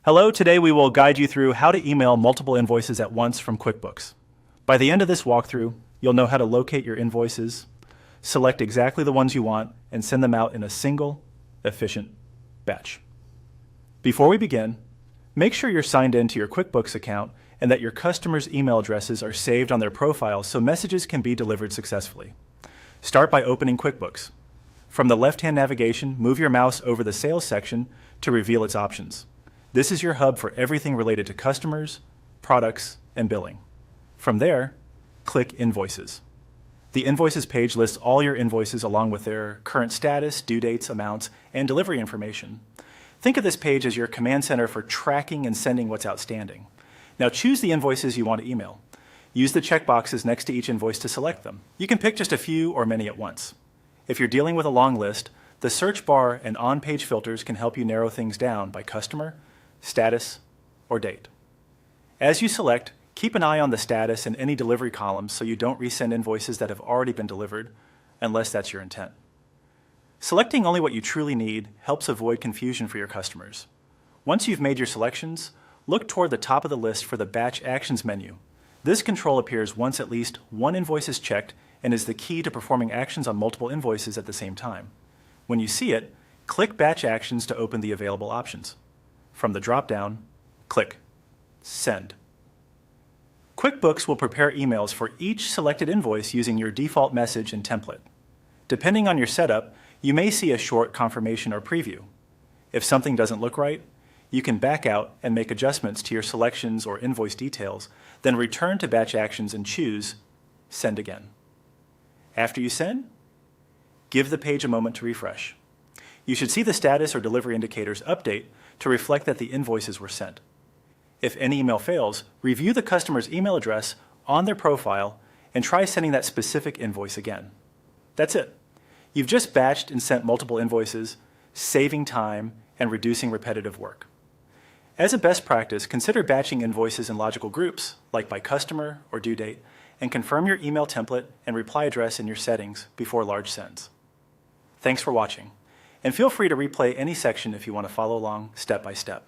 Hello, today we will guide you through how to email multiple invoices at once from QuickBooks. By the end of this walkthrough, you'll know how to locate your invoices, select exactly the ones you want, and send them out in a single, efficient batch. Before we begin, make sure you're signed in to your QuickBooks account and that your customers' email addresses are saved on their profiles so messages can be delivered successfully. Start by opening QuickBooks. From the left-hand navigation, move your mouse over the Sales section to reveal its options. This is your hub for everything related to customers, products, and billing. From there, click Invoices. The Invoices page lists all your invoices along with their current status, due dates, amounts, and delivery information. Think of this page as your command center for tracking and sending what's outstanding. Now choose the invoices you want to email. Use the checkboxes next to each invoice to select them. You can pick just a few or many at once. If you're dealing with a long list, the search bar and on-page filters can help you narrow things down by customer, status, or date. As you select, keep an eye on the status and any delivery columns so you don't resend invoices that have already been delivered, unless that's your intent. Selecting only what you truly need helps avoid confusion for your customers. Once you've made your selections, look toward the top of the list for the Batch Actions menu. This control appears once at least one invoice is checked and is the key to performing actions on multiple invoices at the same time. When you see it, click Batch Actions to open the available options. From the drop-down, click Send. QuickBooks will prepare emails for each selected invoice using your default message and template. Depending on your setup, you may see a short confirmation or preview. If something doesn't look right, you can back out and make adjustments to your selections or invoice details, then return to Batch Actions and choose Send Again. After you send, give the page a moment to refresh. You should see the status or delivery indicators update to reflect that the invoices were sent. If any email fails, review the customer's email address on their profile and try sending that specific invoice again. That's it. You've just batched and sent multiple invoices, saving time and reducing repetitive work. As a best practice, consider batching invoices in logical groups, like by customer or due date, and confirm your email template and reply address in your settings before large sends. Thanks for watching, and feel free to replay any section if you want to follow along step by step.